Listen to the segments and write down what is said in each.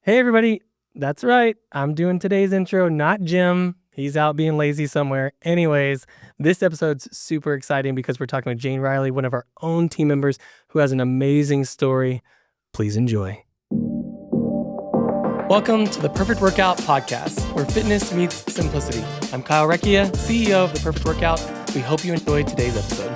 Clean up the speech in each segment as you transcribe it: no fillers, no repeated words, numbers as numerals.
Hey, everybody. That's right. I'm doing today's intro, not Jim. He's out being lazy somewhere. Anyways, this episode's super exciting because we're talking with Jane Reilly, one of our own team members who has an amazing story. Please enjoy. Welcome to the Perfect Workout Podcast, where fitness meets simplicity. I'm Kyle Recchia, CEO of The Perfect Workout. We hope you enjoyed today's episode.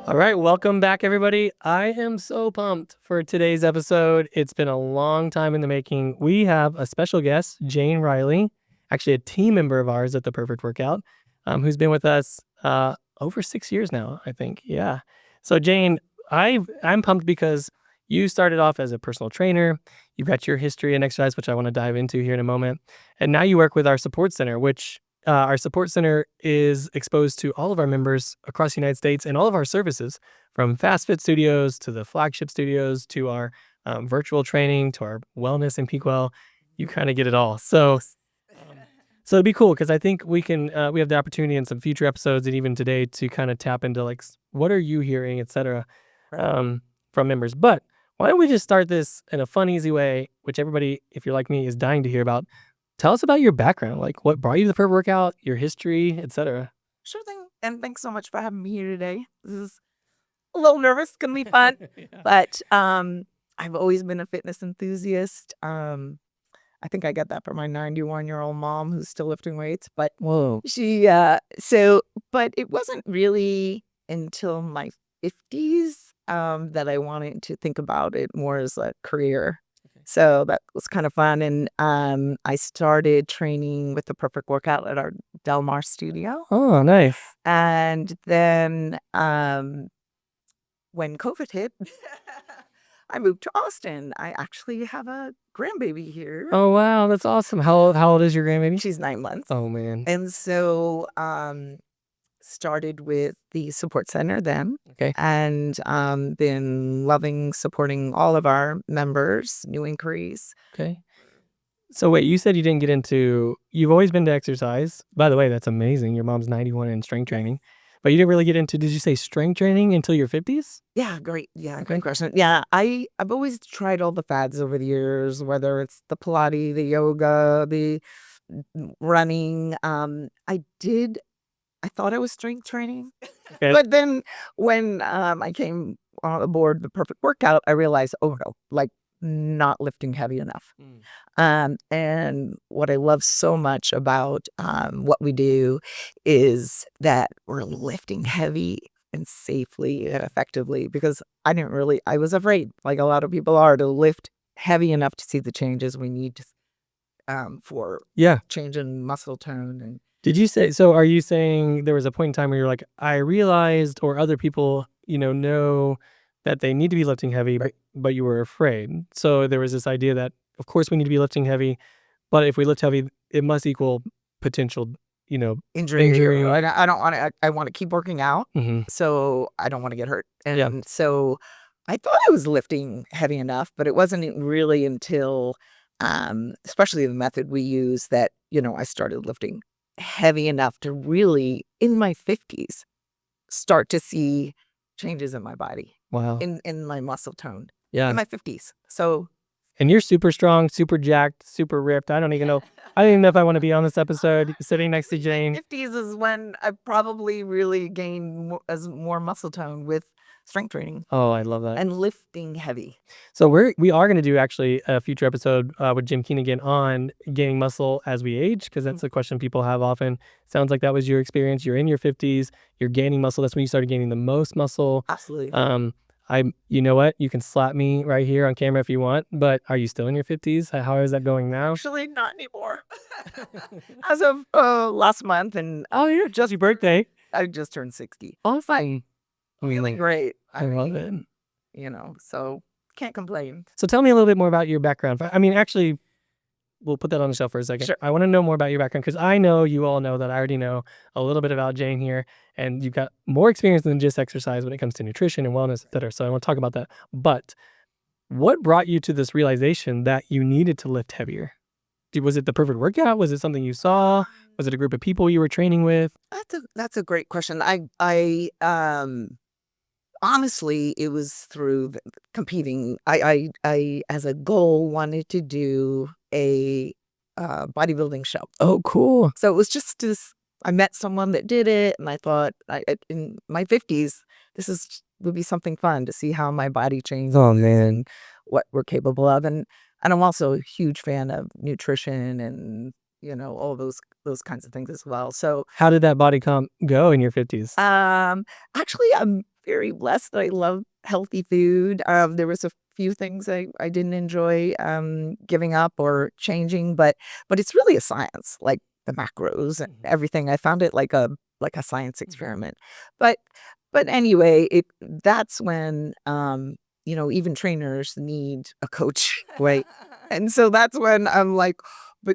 All right, welcome back, everybody. I am so pumped for today's episode. It's been a long time in the making. We have a special guest, Jane Reilly, actually a team member of ours at The Perfect Workout, who's been with us over 6 years now, I think. Yeah. So, Jane, I'm pumped because you started off as a personal trainer. You've got your history in exercise, which I want to dive into here in a moment. And now you work with our support center, which our support center is exposed to all of our members across the United States and all of our services, from FastFit studios to the flagship studios to our virtual training to our wellness and PeakWell. You kind of get it all. So it'd be cool because I think we have the opportunity in some future episodes and even today to kind of tap into like, what are you hearing, et cetera, from members. But why don't we just start this in a fun, easy way, which everybody, if you're like me, is dying to hear about. Tell us about your background, like what brought you to the Perfect Workout, your history, etc. Sure thing. And thanks so much for having me here today. This is a little nervous. It's going to be fun. Yeah. But I've always been a fitness enthusiast. I think I got that from my 91-year-old mom who's still lifting weights. But Whoa. but it wasn't really until my 50s that I wanted to think about it more as a career. So that was kind of fun. And I started training with the Perfect Workout at our Del Mar studio. Oh, nice. And then when COVID hit, I moved to Austin. I actually have a grandbaby here. Oh, wow. That's awesome. How old is your grandbaby? She's 9 months. Oh, man. And so started with the support center then. Okay. And been loving supporting all of our members, new inquiries. Okay. So wait, you said you didn't get into, you've always been to exercise. By the way, that's amazing. Your mom's 91 in strength training. But you didn't really get into, did you say strength training until your 50s? Yeah, great. Yeah, great question. Yeah, I've always tried all the fads over the years, whether it's the Pilates, the yoga, the running. I thought I was strength training. Okay. But then when I came on aboard the Perfect Workout, I realized, oh no, like not lifting heavy enough. And what I love so much about what we do is that we're lifting heavy and safely and effectively, because I was afraid, like a lot of people are, to lift heavy enough to see the changes we need for change in muscle tone. And did you say, so are you saying there was a point in time where you're like, I realized, or other people, know that they need to be lifting heavy, but you were afraid. So there was this idea that, of course, we need to be lifting heavy, but if we lift heavy, it must equal potential, injury. I don't want to. I want to keep working out, so I don't want to get hurt. And so I thought I was lifting heavy enough, but it wasn't really until, especially the method we use, that I started lifting heavy enough to really, in my 50s, start to see changes in my body. Wow. In my muscle tone. Yeah. In my 50s. So. And you're super strong, super jacked, super ripped. I don't even know if I want to be on this episode sitting next to Jane. 50s is when I probably really gained more muscle tone with strength training. Oh, I love that. And lifting heavy. So we are going to do actually a future episode with Jim Keenan on gaining muscle as we age, because that's a question people have often. Sounds like that was your experience. You're in your 50s. You're gaining muscle. That's when you started gaining the most muscle. Absolutely. You know what? You can slap me right here on camera if you want, but are you still in your 50s? How is that going now? Actually, not anymore. As of last month. And you're just your birthday. I just turned 60. Awesome. Great. I love it. So can't complain. So tell me a little bit more about your background. I mean, actually, we'll put that on the shelf for a second. Sure. I want to know more about your background, because I know you all know that I already know a little bit about Jane here, and you've got more experience than just exercise when it comes to nutrition and wellness, et cetera. So I want to talk about that. But what brought you to this realization that you needed to lift heavier? Was it the Perfect Workout? Was it something you saw? Was it a group of people you were training with? That's a great question. I honestly, it was through competing. I, as a goal, wanted to do a bodybuilding show. Oh, cool. So it was just this. I met someone that did it, and I thought, in my 50s, would be something fun to see how my body changes and what we're capable of. And I'm also a huge fan of nutrition and all those kinds of things as well. So How did that body comp go in your 50s? actually, I'm very blessed that I love healthy food. There was a few things I didn't enjoy giving up or changing, but it's really a science, like the macros and everything. I found it like a science experiment. But anyway, that's when even trainers need a coach, right? And so that's when I'm like,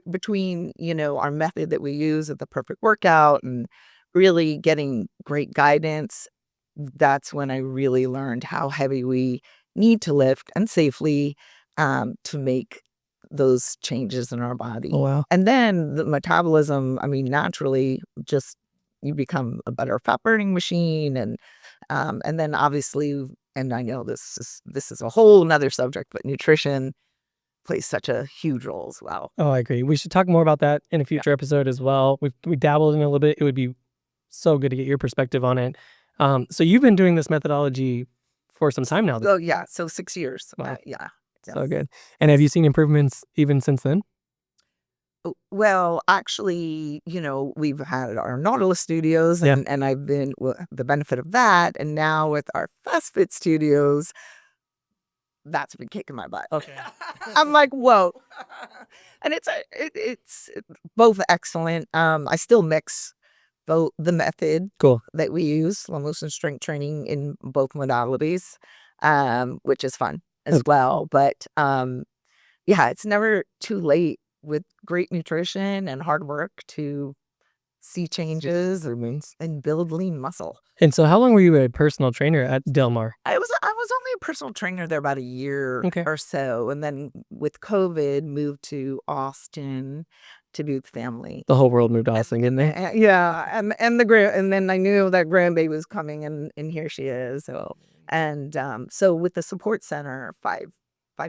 between our method that we use at the perfect workout and really getting great guidance, that's when I really learned how heavy we need to lift and safely to make those changes in our body. Oh, wow. And then the metabolism, I mean, naturally, just you become a better fat burning machine, and then obviously, and I know this is a whole nother subject, but nutrition plays such a huge role as well. Oh, I agree. We should talk more about that in a future episode as well. We dabbled in it a little bit. It would be so good to get your perspective on it. So you've been doing this methodology for some time now. Oh yeah, so 6 years. Wow. Yeah. So good. And have you seen improvements even since then? Well, actually, we've had our Nautilus studios, and I've been the benefit of that, and now with our FastFit studios, that's been kicking my butt. Okay. I'm like, whoa. And it's both excellent. I still mix both the method Cool. that we use, slow motion strength training, in both modalities, which is fun as well. But yeah, it's never too late with great nutrition and hard work to see changes and build lean muscle. And so how long were you a personal trainer at Del Mar? I was only a personal trainer there about a year or so, and then with COVID moved to Austin to be with family. The whole world moved to Austin, didn't they? Yeah, and then I knew that grandbaby was coming, and here she is. So so with the support center, 5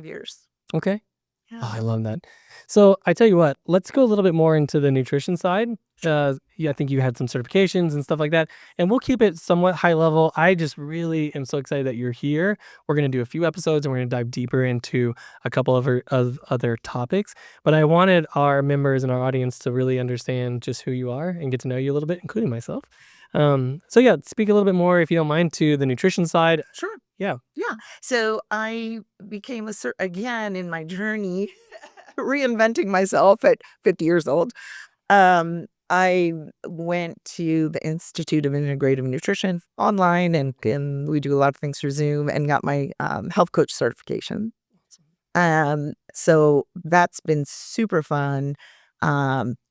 years. Okay. Yeah. Oh, I love that. So I tell you what, let's go a little bit more into the nutrition side. Yeah, I think you had some certifications and stuff like that, and we'll keep it somewhat high level. I just really am so excited that you're here. We're going to do a few episodes and we're going to dive deeper into a couple of other topics. But I wanted our members and our audience to really understand just who you are and get to know you a little bit, including myself. So yeah, speak a little bit more, if you don't mind, to the nutrition side. Sure. Yeah. So I became again in my journey, reinventing myself at 50 years old. I went to the Institute of Integrative Nutrition online, and we do a lot of things through Zoom, and got my health coach certification. So that's been super fun.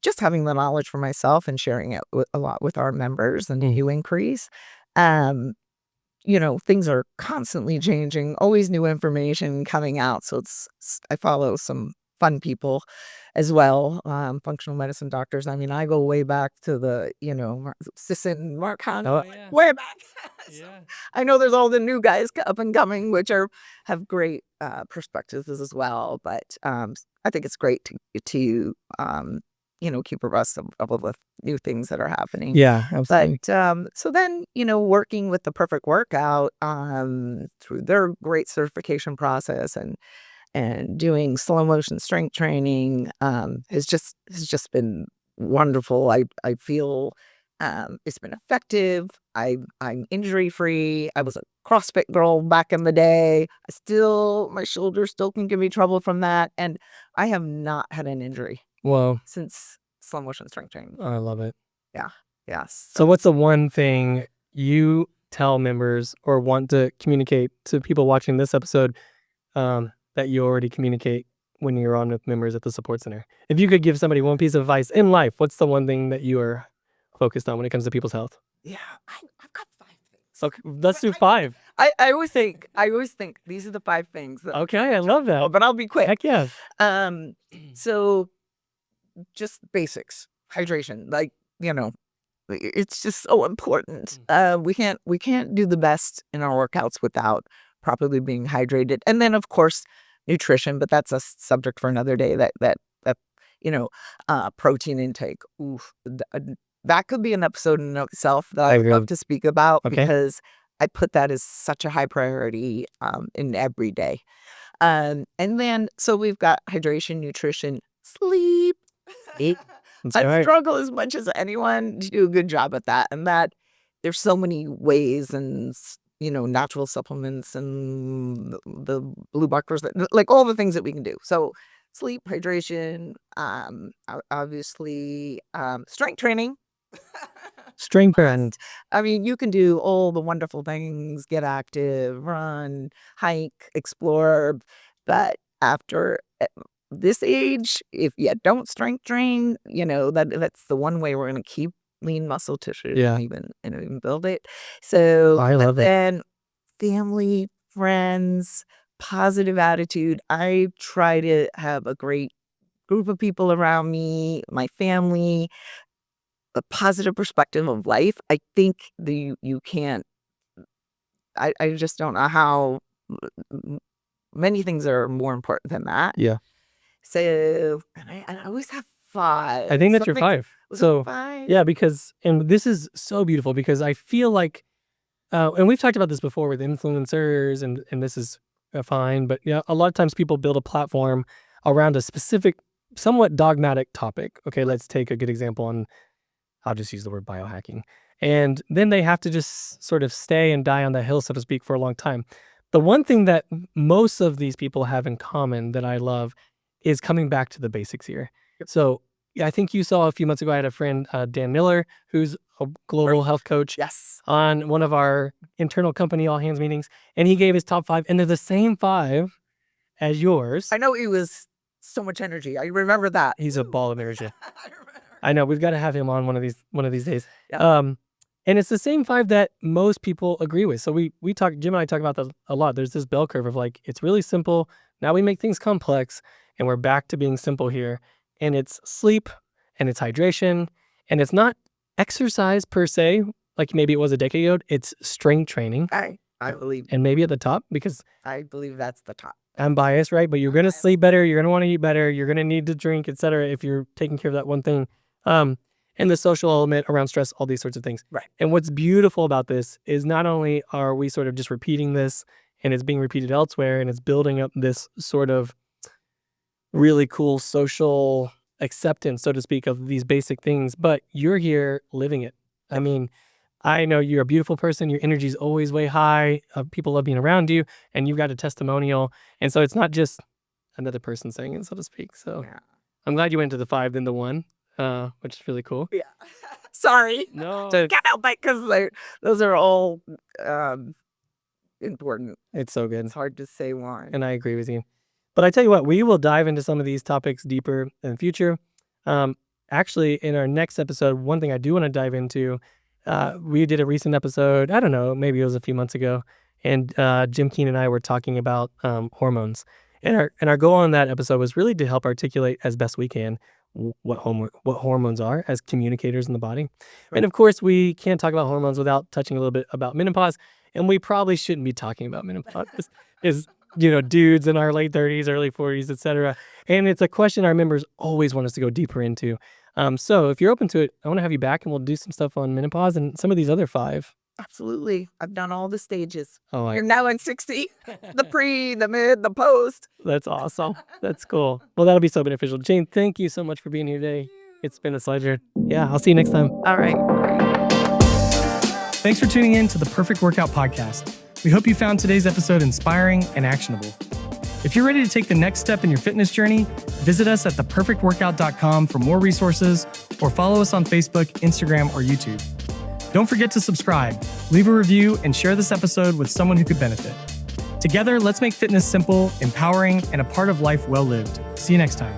Just having the knowledge for myself and sharing it a lot with our members and new inquiries. Things are constantly changing, always new information coming out. So I follow some fun people as well, functional medicine doctors. I mean, I go way back to the, Sisson and Mark Hunt, way back. So I know there's all the new guys up and coming, which have great perspectives as well. But I think it's great to keep abreast of the new things that are happening. Yeah, absolutely. But so then, working with the perfect workout through their great certification process and doing slow motion strength training has just been wonderful. I feel it's been effective. I'm injury free. I was a CrossFit girl back in the day. My shoulder still can give me trouble from that, and I have not had an injury. Whoa. Since slow motion strength training. I love it. Yeah. Yes. So what's the one thing you tell members or want to communicate to people watching this episode that you already communicate when you're on with members at the support center? If you could give somebody one piece of advice in life, what's the one thing that you are focused on when it comes to people's health? Yeah, I've got 5 things. Okay, let's do 5. I always think these are the 5 things. Okay, I love that. But I'll be quick. Heck yeah. So just basics, hydration, like, it's just so important. We can't do the best in our workouts without properly being hydrated. And then, of course, nutrition, but that's a subject for another day. That protein intake. Oof, that could be an episode in itself that I'd love to speak about, because I put that as such a high priority in every day. And then, so we've got hydration, nutrition, sleep. I struggle as much as anyone to do a good job at that. And that there's so many ways and, natural supplements and the blue markers, like all the things that we can do. So sleep, hydration, obviously, strength training. Strength training. I mean, you can do all the wonderful things, get active, run, hike, explore. But after this age, if you don't strength train, that's the one way we're going to keep lean muscle tissue and even build it. So I love it. Then family, friends, positive attitude. I try to have a great group of people around me, my family, a positive perspective of life. I think you can't, I just don't know how many things are more important than that. Yeah. So, and I always have 5. I think that's your 5. So 5? Yeah, because, and this is so beautiful, because I feel like, and we've talked about this before with influencers, and this is fine, but a lot of times people build a platform around a specific, somewhat dogmatic topic. Okay, let's take a good example on, I'll just use the word biohacking. And then they have to just sort of stay and die on the hill, so to speak, for a long time. The one thing that most of these people have in common that I love is coming back to the basics here. So I think you saw a few months ago, I had a friend, Dan Miller, who's a global health coach, on one of our internal company all hands meetings. And he gave his top 5, and they're the same 5 as yours. I know he was so much energy. I remember that. He's a ball of energy. I know, we've got to have him on one of these days. Yeah. And it's the same 5 that most people agree with. So we talk, Jim and I talk about that a lot. There's this bell curve of like, it's really simple. Now we make things complex, and we're back to being simple here. And it's sleep, and it's hydration, and it's not exercise per se, like maybe it was a decade ago. It's strength training. I believe. And maybe at the top, because I believe that's the top. I'm biased, right? But you're going to sleep better. You're going to want to eat better. You're going to need to drink, etc. if you're taking care of that one thing. And the social element around stress, all these sorts of things. Right. And what's beautiful about this is not only are we sort of just repeating this, and it's being repeated elsewhere, and it's building up this sort of really cool social acceptance, so to speak, of these basic things, but you're here living it. I mean, I know you're a beautiful person. Your energy is always way high. People love being around you, and you've got a testimonial. And so it's not just another person saying it, so to speak. So I'm glad you went to the 5 than the 1, which is really cool. Yeah. Sorry. No. Can't help it, because those are all important. It's so good. It's hard to say one. And I agree with you. But I tell you what, we will dive into some of these topics deeper in the future. Actually, in our next episode, one thing I do want to dive into, we did a recent episode, I don't know, maybe it was a few months ago, and Jim Keen and I were talking about hormones. And our goal on that episode was really to help articulate as best we can what hormones are as communicators in the body. Right. And of course, we can't talk about hormones without touching a little bit about menopause. And we probably shouldn't be talking about menopause. is dudes in our late 30s, early 40s, etc. And it's a question our members always want us to go deeper into. So if you're open to it, I want to have you back, and we'll do some stuff on menopause and some of these other 5. Absolutely. I've done all the stages. Oh, You're now in 60, the pre, the mid, the post. That's awesome. That's cool. Well, that'll be so beneficial. Jane, thank you so much for being here today. It's been a pleasure. Yeah, I'll see you next time. All right. Thanks for tuning in to the Perfect Workout Podcast. We hope you found today's episode inspiring and actionable. If you're ready to take the next step in your fitness journey, visit us at theperfectworkout.com for more resources, or follow us on Facebook, Instagram, or YouTube. Don't forget to subscribe, leave a review, and share this episode with someone who could benefit. Together, let's make fitness simple, empowering, and a part of life well lived. See you next time.